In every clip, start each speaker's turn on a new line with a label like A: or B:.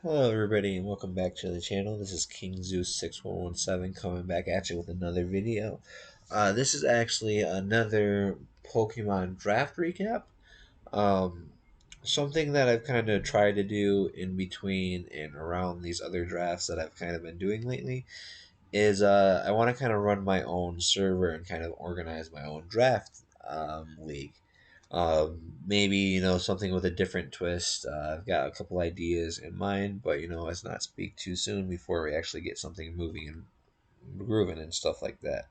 A: Hello everybody and welcome back to the channel. This is King Zeus 6117 coming back at you with another video. This is actually another Pokemon draft recap. Um, Something that I've kind of tried to do in between and around these other drafts that I've kind of been doing lately is I want to kind of run my own server and kind of organize my own draft league. Maybe something with a different twist. I've got a couple ideas in mind, but let's not speak too soon before we actually get something moving and grooving and stuff like that.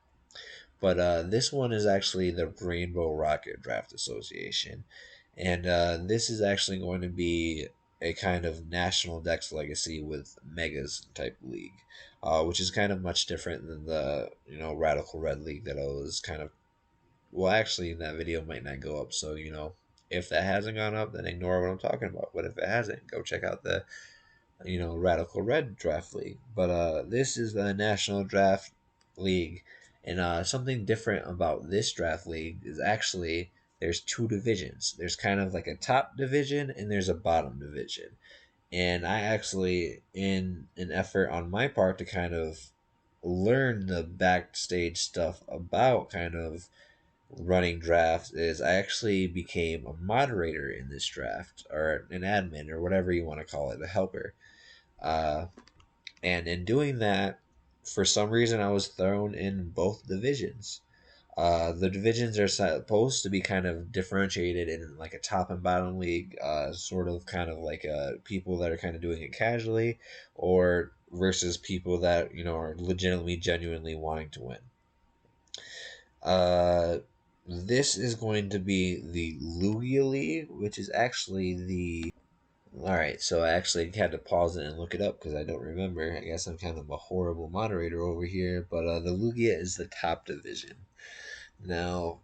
A: But this one is actually the Rainbow Rocket Draft Association, and this is actually going to be a kind of national Dex legacy with Megas type league, which is kind of much different than the Radical Red League that I was kind of. Well, actually, that video might not go up, so if that hasn't gone up, then ignore what I'm talking about. But if it hasn't, go check out the Radical Red Draft League. But this is the National Draft League, and something different about this draft league is actually there's two divisions. There's kind of like a top division and there's a bottom division. And I actually, in an effort on my part to kind of learn the backstage stuff about kind of running drafts, is I actually became a moderator in this draft, or an admin, or whatever you want to call it, a helper. Uh, and in doing that, for some reason, I was thrown in both divisions. The divisions are supposed to be kind of differentiated in like a top and bottom league, sort of kind of like people that are kind of doing it casually, or versus people that are legitimately, genuinely wanting to win. Uh, this is going to be the Lugia League, which is actually the. Alright, so I actually had to pause it and look it up because I don't remember. I guess I'm kind of a horrible moderator over here, but the Lugia is the top division. Now,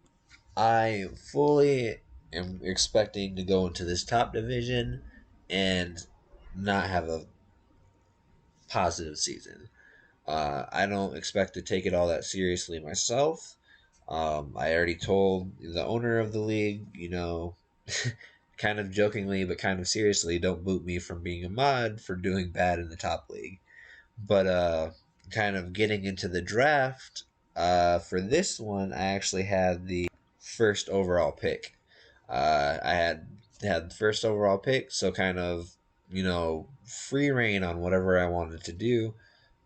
A: I fully am expecting to go into this top division and not have a positive season. I don't expect to take it all that seriously myself. I already told the owner of the league, kind of jokingly but kind of seriously, don't boot me from being a mod for doing bad in the top league. But kind of getting into the draft, for this one, I actually had the first overall pick. I had the first overall pick, so kind of free reign on whatever I wanted to do.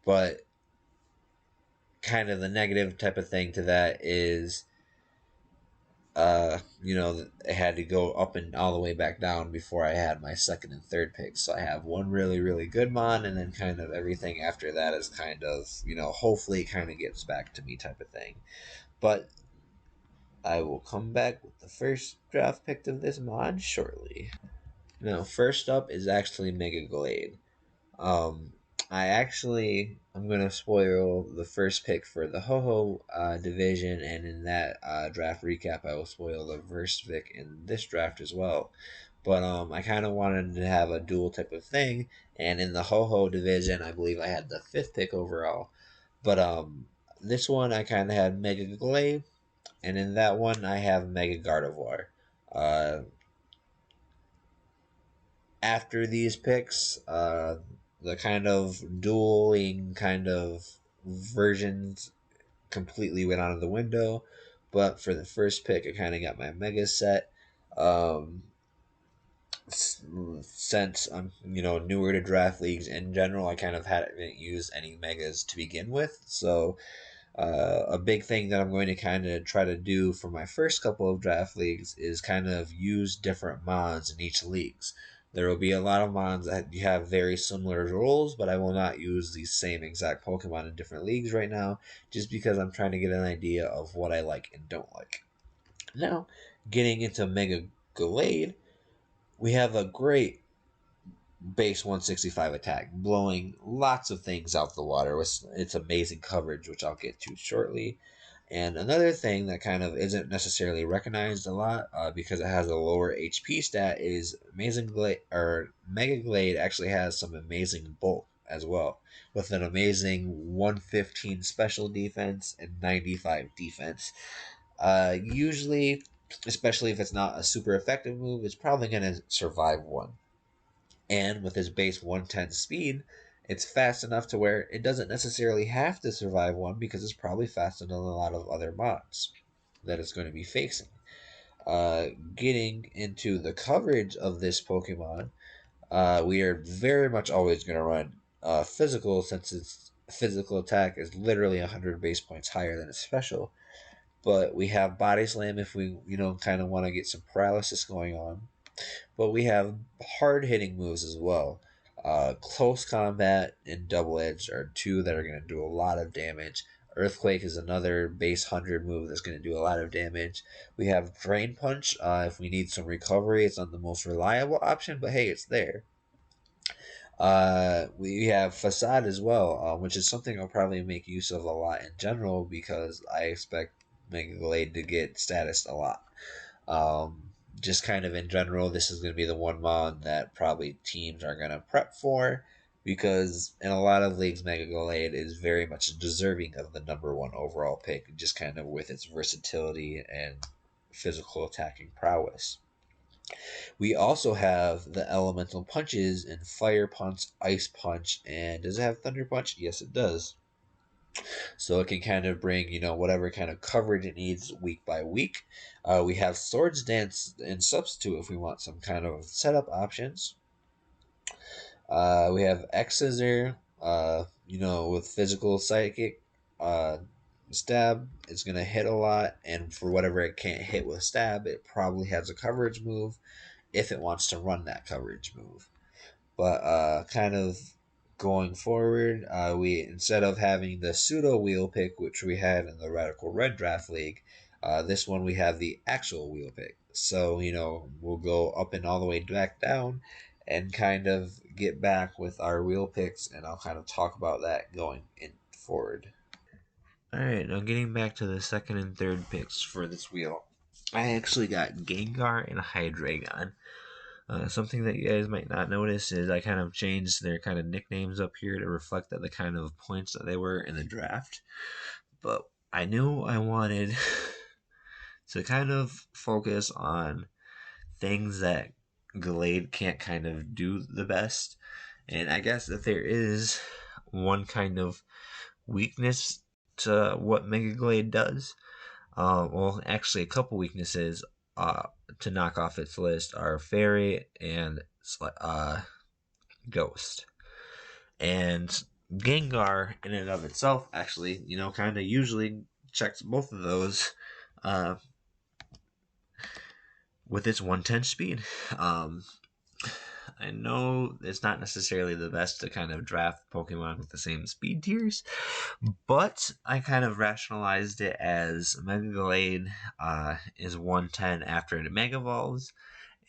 A: But kind of the negative type of thing to that is it had to go up and all the way back down before I had my second and third picks. So I have one really, really good mon, and then kind of everything after that is kind of, hopefully kind of gets back to me type of thing. But I will come back with the first draft pick of this mod shortly. Now, first up is actually Mega Glade. Um, I'm gonna spoil the first pick for the Ho-Ho division, and in that draft recap, I will spoil the first pick in this draft as well. But I kind of wanted to have a dual type of thing, and in the Ho-Ho division, I believe I had the fifth pick overall. But this one I kind of had Mega Glade, and in that one I have Mega Gardevoir. Uh, After these picks, the kind of dueling kind of versions completely went out of the window. But for the first pick, I kind of got my mega set. Um, since I'm newer to draft leagues in general, I kind of hadn't used any megas to begin with. So a big thing that I'm going to kind of try to do for my first couple of draft leagues is kind of use different mods in each leagues. There will be a lot of mods that you have very similar roles, but I will not use the same exact Pokemon in different leagues right now, just because I'm trying to get an idea of what I like and don't like. Now, getting into Mega Glade, we have a great base 165 attack, blowing lots of things out the water with its amazing coverage, which I'll get to shortly. And another thing that kind of isn't necessarily recognized a lot because it has a lower HP stat is Amazing Glade or Mega Glade actually has some amazing bulk as well, with an amazing 115 special defense and 95 defense. Usually, especially if it's not a super effective move, it's probably going to survive one. And with his base 110 speed, it's fast enough to where it doesn't necessarily have to survive one because it's probably faster than a lot of other mods that it's going to be facing. Getting into the coverage of this Pokemon, we are very much always going to run physical, since its physical attack is literally 100 base points higher than its special. But we have Body Slam if we, kind of want to get some paralysis going on. But we have hard hitting moves as well. Close combat and double edge are two that are going to do a lot of damage. Earthquake is another base 100 move that's going to do a lot of damage. We have Drain Punch. If we need some recovery, it's not the most reliable option, but hey, it's there. We have Facade as well, which is something I'll probably make use of a lot in general because I expect Mega Glade to get status a lot. Just kind of in general, this is going to be the one mod that probably teams are going to prep for because in a lot of leagues, Mega Glade is very much deserving of the number one overall pick, just kind of with its versatility and physical attacking prowess. We also have the elemental punches in Fire Punch, Ice Punch, and does it have Thunder Punch? Yes, it does. So it can kind of bring, whatever kind of coverage it needs week by week. We have Swords Dance and Substitute if we want some kind of setup options. We have X Scissor, with physical psychic. Stab, it's going to hit a lot, and for whatever it can't hit with Stab, it probably has a coverage move if it wants to run that coverage move. But kind of going forward, we instead of having the pseudo wheel pick, which we had in the Radical Red Draft League, this one we have the actual wheel pick. So we'll go up and all the way back down, and kind of get back with our wheel picks, and I'll kind of talk about that going in forward. All right, now getting back to the second and third picks for this wheel, I actually got Gengar and Hydreigon. Something that you guys might not notice is I kind of changed their kind of nicknames up here to reflect the kind of points that they were in the draft. But I knew I wanted to kind of focus on things that Glade can't kind of do the best. And I guess that there is one kind of weakness to what Mega Glade does. Well, actually, a couple weaknesses to knock off its list are Fairy and Ghost. And Gengar, in and of itself, actually, kind of usually checks both of those uh, with its 110 speed. I know it's not necessarily the best to kind of draft Pokemon with the same speed tiers, but I kind of rationalized it as Mega Glade is 110 after it Mega Evolves,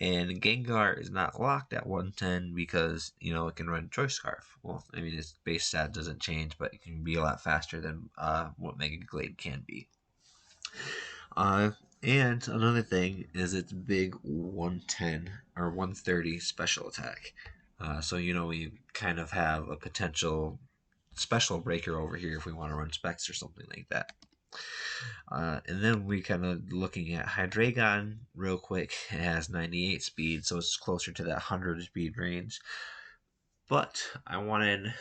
A: and Gengar is not locked at 110 because, it can run Choice Scarf. Well, I mean, its base stat doesn't change, but it can be a lot faster than what Mega Glade can be. And another thing is its big 110 or 130 special attack. So, we kind of have a potential special breaker over here if we want to run specs or something like that. And then we kind of looking at Hydreigon real quick. It has 98 speed, so it's closer to that 100 speed range. But I wanted,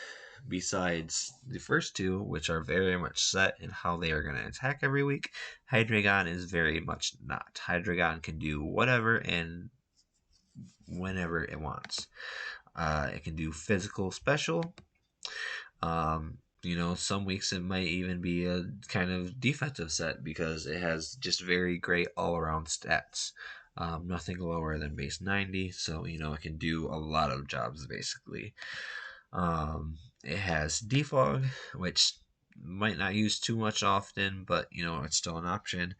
A: besides the first two, which are very much set in how they are going to attack every week, Hydreigon is very much not. Hydreigon can do whatever and whenever it wants. It can do physical special. Some weeks it might even be a kind of defensive set because it has just very great all-around stats. Nothing lower than base 90, so it can do a lot of jobs basically. It has Defog, which might not use too much often, but it's still an option.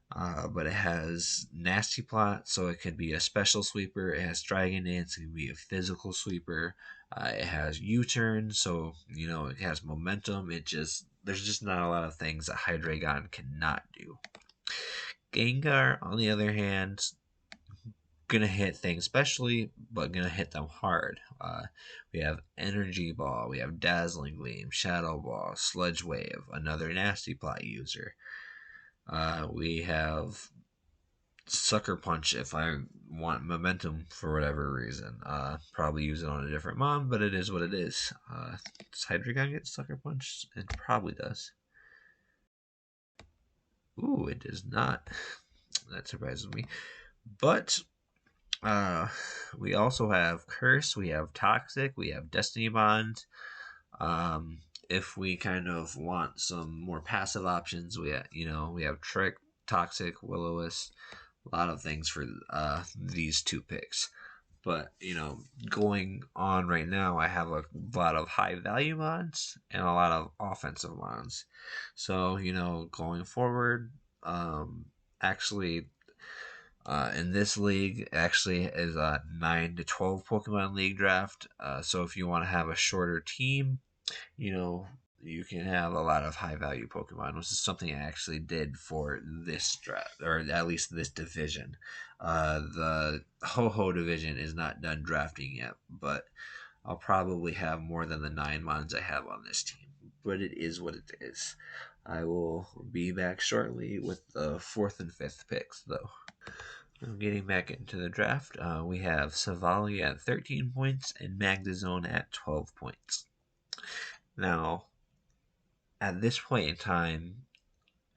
A: But it has Nasty Plot, so it could be a special sweeper. It has Dragon Dance, it can be a physical sweeper. It has U-turn, so it has momentum. There's just not a lot of things that Hydreigon cannot do. Gengar, on the other hand, gonna hit things specially, but gonna hit them hard. We have Energy Ball, we have Dazzling Gleam, Shadow Ball, Sludge Wave, another Nasty Plot user. We have Sucker Punch if I want momentum for whatever reason. Probably use it on a different mon, but it is what it is. Does Hydreigon get Sucker Punch? It probably does. Ooh, it does not. That surprises me. But we also have Curse, we have Toxic, we have Destiny Bond. If we kind of want some more passive options, we have Trick, Toxic, Will-O-Wisp, a lot of things for these two picks. But going on right now, I have a lot of high value mods and a lot of offensive mods. So going forward, actually in this league actually is a 9 to 12 Pokemon league draft. So if you want to have a shorter team, you can have a lot of high value Pokemon, which is something I actually did for this draft, or at least this division. The Ho-Ho division is not done drafting yet, but I'll probably have more than the 9 mons I have on this team. But it is what it is. I will be back shortly with the 4th and 5th picks, though. Getting back into the draft, we have Savali at 13 points and Magnezone at 12 points. Now, at this point in time,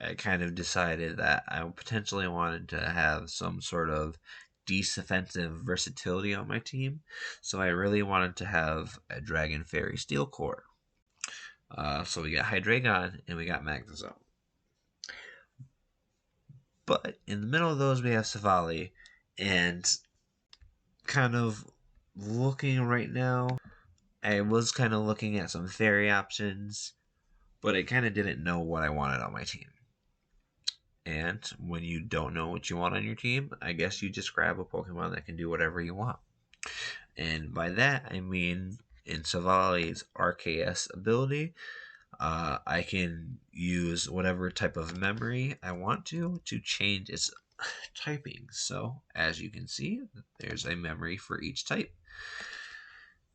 A: I kind of decided that I potentially wanted to have some sort of defensive versatility on my team, so I really wanted to have a Dragon Fairy Steel Core. So we got Hydreigon and we got Magnezone. But in the middle of those, we have Savali, and kind of looking right now, I was kind of looking at some fairy options, but I kind of didn't know what I wanted on my team. And when you don't know what you want on your team, I guess you just grab a Pokemon that can do whatever you want. And by that, I mean in Savali's RKS ability, I can use whatever type of memory I want to change its typing. So, as you can see, there's a memory for each type.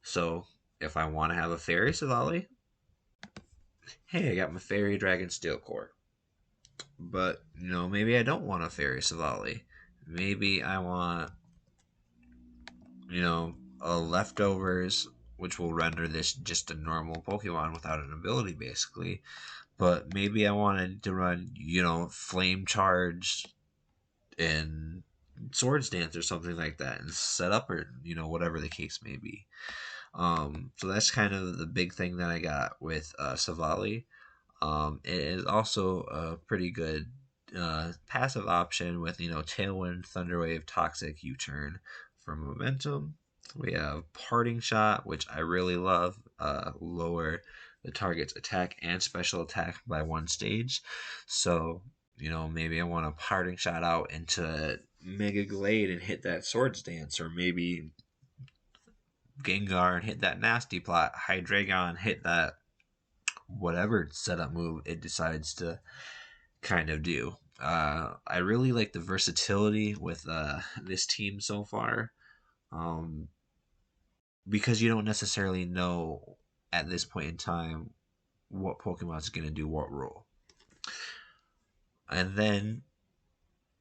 A: So, if I want to have a Fairy Savali, hey, I got my Fairy Dragon Steel Core. But, maybe I don't want a Fairy Savali. Maybe I want, a Leftovers, which will render this just a normal Pokemon without an ability, basically. But maybe I wanted to run, Flame Charge and Swords Dance or something like that and set up, or, whatever the case may be. So that's kind of the big thing that I got with Savali. It is also a pretty good passive option with Tailwind, Thunderwave, Toxic, U-Turn for momentum. We have Parting Shot, which I really love. Lower the target's attack and special attack by 1 stage. So maybe I want to Parting Shot out into Mega Glade and hit that Swords Dance, or maybe Gengar and hit that Nasty Plot. Hydreigon hit that whatever setup move it decides to kind of do. I really like the versatility with this team so far, because you don't necessarily know at this point in time what Pokemon is going to do what role. And then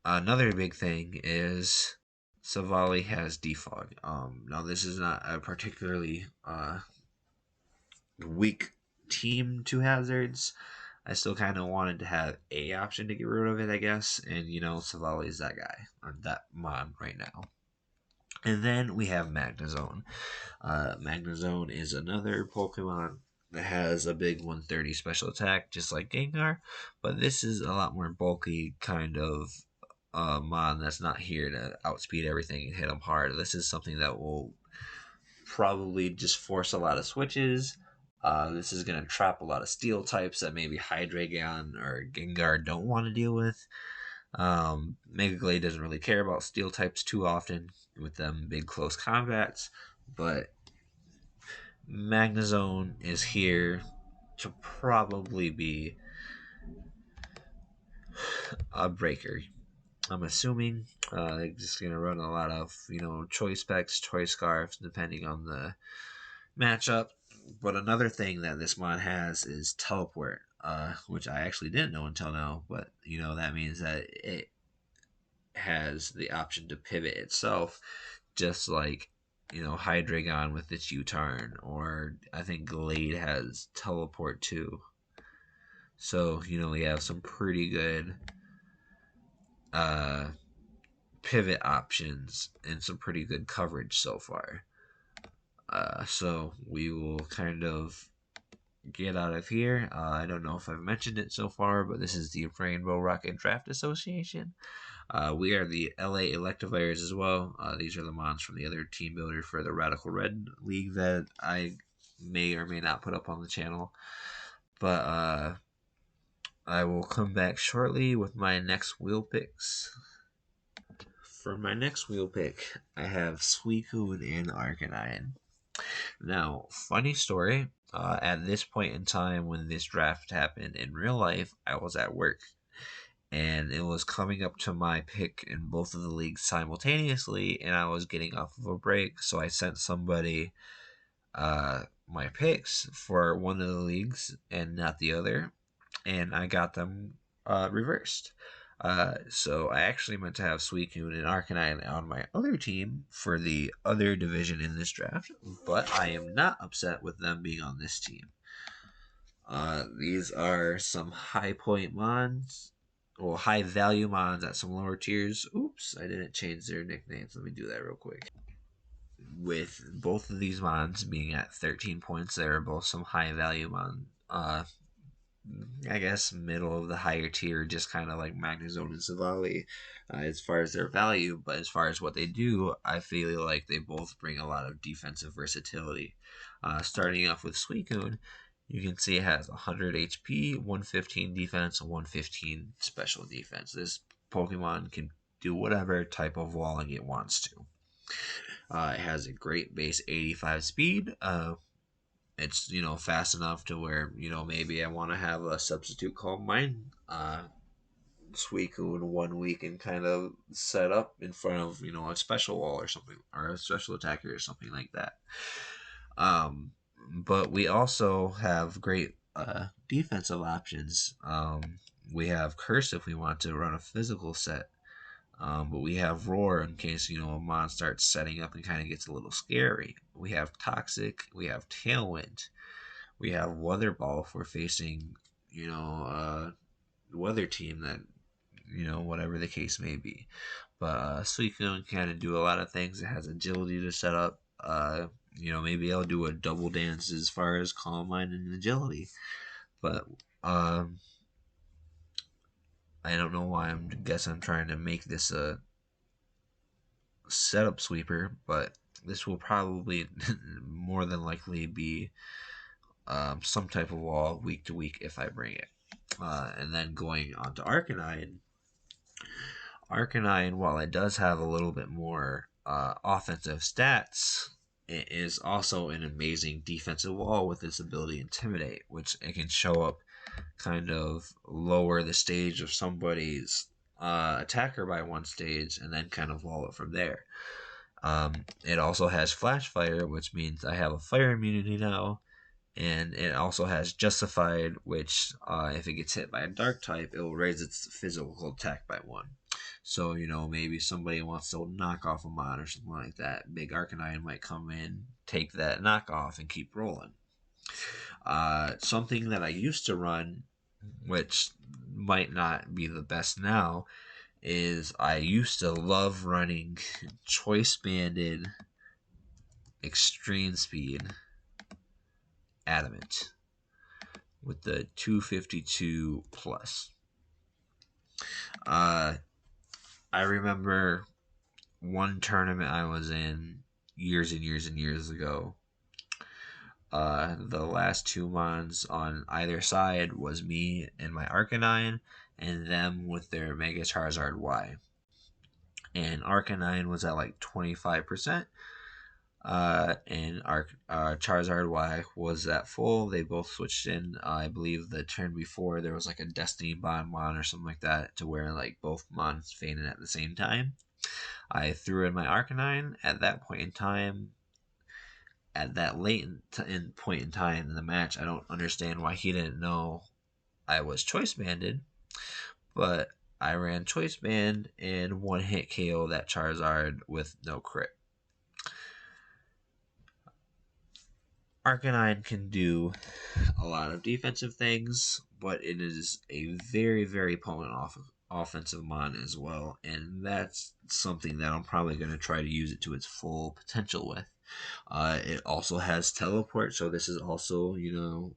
A: another big thing is Savali has Defog. Now this is not a particularly weak team to hazards. I still kind of wanted to have a option to get rid of it, I guess. And Savali is that guy, or that mon right now. And then we have Magnezone. Magnezone is another Pokemon that has a big 130 special attack, just like Gengar. But this is a lot more bulky kind of mon that's not here to outspeed everything and hit them hard. This is something that will probably just force a lot of switches. This is going to trap a lot of steel types that maybe Hydreigon or Gengar don't want to deal with. Mega Glade doesn't really care about steel types too often with them big close combats, but Magnezone is here to probably be a breaker. I'm assuming just going to run a lot of choice specs, choice scarves, depending on the matchup. But another thing that this mod has is teleport, which I actually didn't know until now. But that means that has the option to pivot itself, just like Hydreigon with its U-turn, or I think Glade has teleport too. So we have some pretty good uh, pivot options and some pretty good coverage so far. So we will kind of get out of here. I don't know if I've mentioned it so far, but this is the Rainbow Rocket Draft Association. We are the LA Electivires as well. These are the mons from the other team builder for the Radical Red League that I may or may not put up on the channel. But I will come back shortly with my next wheel picks. For my next wheel pick, I have Suicune and Arcanine. Now, funny story. At this point in time when this draft happened in real life, I was at work. And it was coming up to my pick in both of the leagues simultaneously, and I was getting off of a break. So I sent somebody my picks for one of the leagues and not the other. And I got them reversed. So I actually meant to have Suicune and Arcanine on my other team for the other division in this draft, but I am not upset with them being on this team. These are some high point mons, or high value mons at some lower tiers. Oops, I didn't change their nicknames. Let me do that real quick. With both of these mons being at 13 points, they are both some high value mon. I guess middle of the higher tier, just kind of like Magnezone and Savali as far as their value, but as far as what they do, I feel like they both bring a lot of defensive versatility. Starting off with Suicune, you can see it has 100 HP, 115 defense, and 115 special defense. This Pokemon can do whatever type of walling it wants to. It has a great base 85 speed. It's fast enough to where maybe I want to have a substitute called mine Suicune 1 week and kind of set up in front of a special wall or something, or a special attacker or something like that. But we also have great defensive options. We have Curse if we want to run a physical set. But we have Roar in case, a mon starts setting up and kind of gets a little scary. We have Toxic. We have Tailwind. We have Weather Ball if we're facing, the weather team that, whatever the case may be. But Suicune can kind of do a lot of things. It has agility to set up. Maybe I'll do a double dance as far as Calm Mind and agility. But I don't know why. I guess I'm trying to make this a setup sweeper, but this will probably more than likely be some type of wall week to week if I bring it. And then going on to Arcanine, while it does have a little bit more offensive stats, it is also an amazing defensive wall with its ability to intimidate, which it can show up kind of lower the stage of somebody's attacker by one stage and then kind of wall it from there. It also has Flash Fire, which means I have a fire immunity now, and it also has Justified, which if it gets hit by a dark type, it will raise its physical attack by 1. So, maybe somebody wants to knock off a mod or something like that. Big Arcanine might come in, take that knockoff, and keep rolling. Something that I used to run, which might not be the best now, is I used to love running Choice Banded Extreme Speed Adamant with the 252 plus. I remember one tournament I was in years and years and years ago. The last 2 mons on either side was me and my Arcanine, and them with their Mega Charizard Y. And Arcanine was at like 25%, and Charizard Y was at full. They both switched in. I believe the turn before there was like a Destiny Bond mon or something like that, to where like both mons fainted at the same time. I threw in my Arcanine at that point in time. At that late point in time in the match, I don't understand why he didn't know I was choice banded, but I ran Choice Band and one hit KO that Charizard with no crit. Arcanine can do a lot of defensive things, but it is a very, very potent offensive mon as well, and that's something that I'm probably going to try to use it to its full potential with. It also has teleport, so this is also,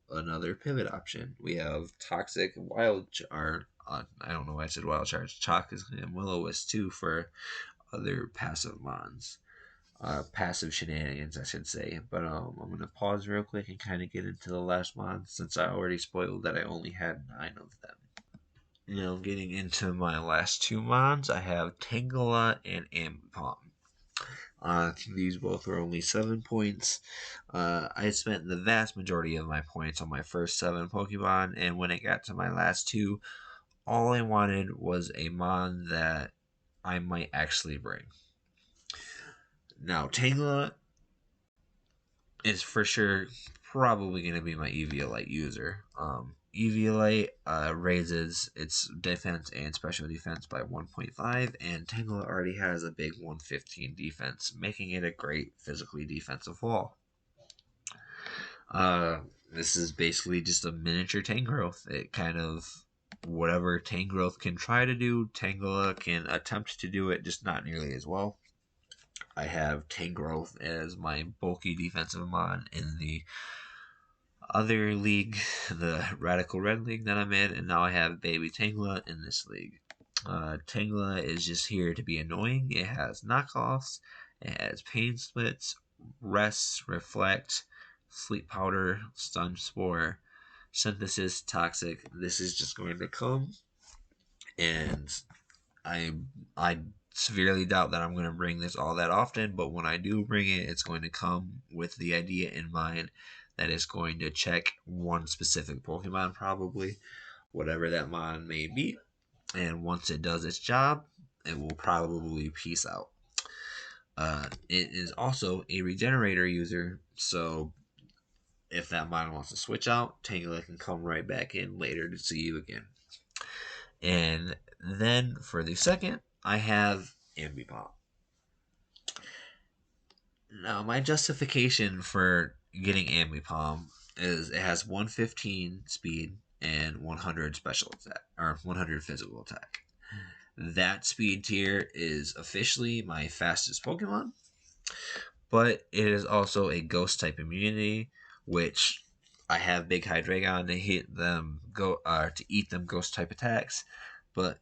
A: another pivot option. We have Toxic, I don't know why I said Wild Charge, Toxic and Will-O-Wisp too for other passive mons. Passive shenanigans, I should say. But I'm going to pause real quick and kind of get into the last mon since I already spoiled that I only had 9 of them. Now, getting into my last 2 mons, I have Tangela and Ambipom. These both are only 7 points. I spent the vast majority of my points on my first 7 Pokemon, and when it got to my last 2, all I wanted was a mon that I might actually bring. Now, Tangela is for sure probably going to be my Eviolite user. Eviolite raises its defense and special defense by 1.5, and Tangela already has a big 115 defense, making it a great physically defensive wall. This is basically just a miniature Tangrowth. It kind of, whatever Tangrowth can try to do, Tangela can attempt to do it, just not nearly as well. I have Tangrowth as my bulky defensive mon in the other league, the Radical Red League that I'm in, and now I have Baby Tangela in this league. Tangela is just here to be annoying. It has knockoffs, it has pain splits, rest, reflect, sleep powder, stun spore, synthesis, toxic. This is just going to come, and I severely doubt that I'm going to bring this all that often, but when I do bring it, it's going to come with the idea in mind that it's going to check one specific Pokemon, probably, whatever that mon may be. And once it does its job, it will probably peace out. It is also a regenerator user, so if that mon wants to switch out, Tangela can come right back in later to see you again. And then for the second, I have Ambipom. Now, my justification for getting Ambipom is it has 115 speed and 100 special attack, or 100 physical attack. That speed tier is officially my fastest Pokemon, but it is also a ghost type immunity, which I have Big Hydreigon to hit them to eat them ghost type attacks, but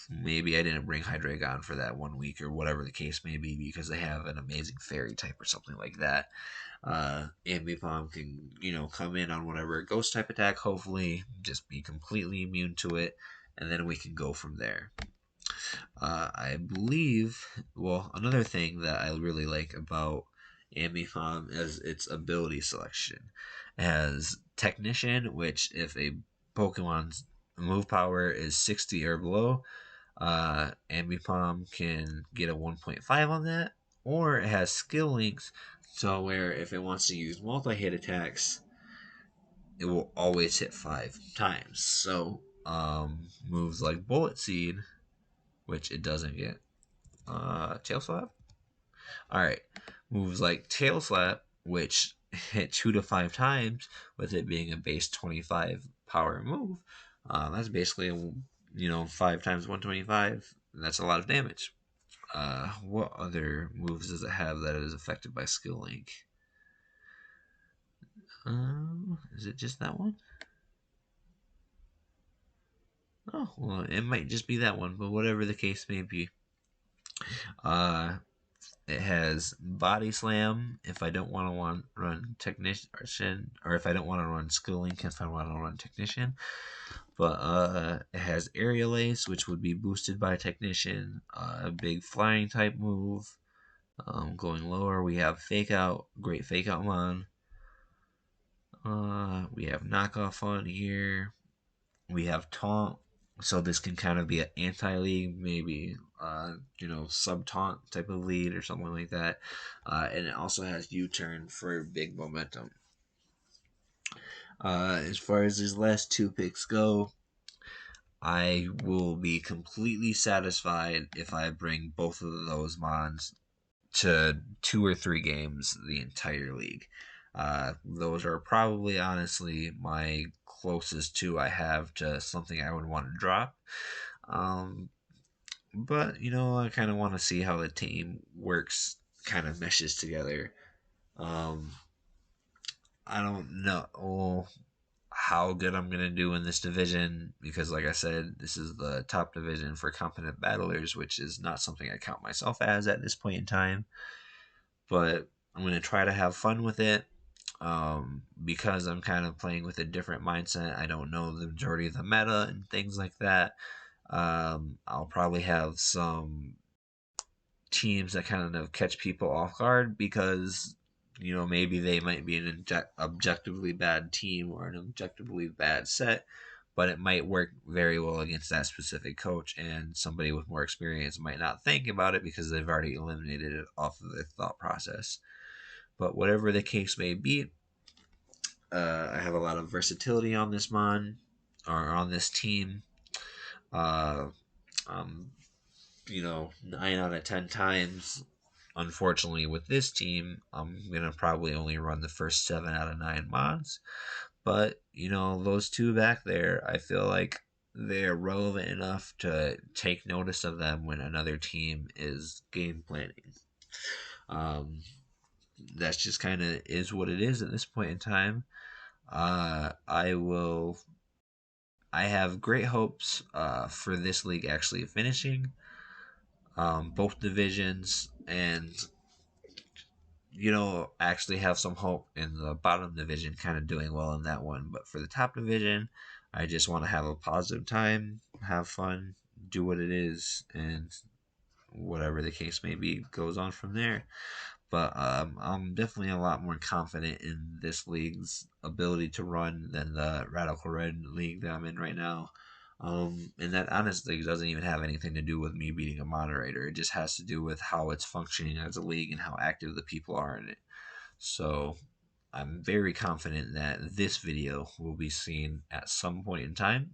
A: maybe I didn't bring Hydreigon for that 1 week or whatever the case may be because they have an amazing fairy type or something like that. Ambipom can, come in on whatever ghost type attack, hopefully just be completely immune to it, and then we can go from there. I believe, another thing that I really like about Ambipom is its ability selection. It has Technician, which if a Pokemon's move power is 60 or below, Ambipom can get a 1.5 on that, or it has skill links, so where if it wants to use multi-hit attacks, it will always hit 5 times. So, moves like Bullet Seed, which it doesn't get. Tail Slap? Alright. Moves like Tail Slap, which hit 2 to 5 times, with it being a base 25 power move. That's basically, 5 times 125. That's a lot of damage. What other moves does it have that is affected by Skill Link? Is it just that one? Oh, well, it might just be that one, but whatever the case may be. It has Body Slam if I don't want to run Technician, or if I don't want to run Skill Link if I want to run Technician. But it has Aerial Ace, which would be boosted by Technician. A big flying type move. Going lower, we have Fake Out, great Fake Out mon. We have Knockoff on here. We have Taunt, so this can kind of be an anti-lead, maybe sub-taunt type of lead or something like that. And it also has U-turn for big momentum. As far as these last 2 picks go, I will be completely satisfied if I bring both of those mons to 2 or 3 games the entire league. Those are probably honestly my closest two I have to something I would want to drop. Um, but I kind of want to see how the team works, kind of meshes together. Um, I don't know how good I'm gonna do in this division because, like I said, this is the top division for competent battlers, which is not something I count myself as at this point in time. But I'm gonna try to have fun with it. Because I'm kind of playing with a different mindset. I don't know the majority of the meta and things like that. I'll probably have some teams that kind of catch people off guard because maybe they might be an objectively bad team or an objectively bad set, but it might work very well against that specific coach, and somebody with more experience might not think about it because they've already eliminated it off of their thought process. But whatever the case may be, I have a lot of versatility on this mon or on this team. Uh, um, 9 out of 10 times, unfortunately, with this team, I'm gonna probably only run the first 7 out of 9 mods. But those two back there, I feel like they're relevant enough to take notice of them when another team is game planning. Um, that's just kind of is what it is at this point in time. I will. I have great hopes for this league actually finishing both divisions, and actually have some hope in the bottom division kind of doing well in that one. But for the top division, I just want to have a positive time, have fun, do what it is, and whatever the case may be goes on from there. But I'm definitely a lot more confident in this league's ability to run than the Radical Red league that I'm in right now. And that honestly doesn't even have anything to do with me beating a moderator. It just has to do with how it's functioning as a league and how active the people are in it. So I'm very confident that this video will be seen at some point in time.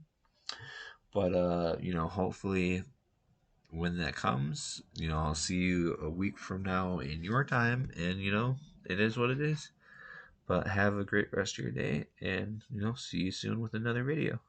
A: But hopefully when that comes, I'll see you a week from now in your time, and it is what it is. But have a great rest of your day, and see you soon with another video.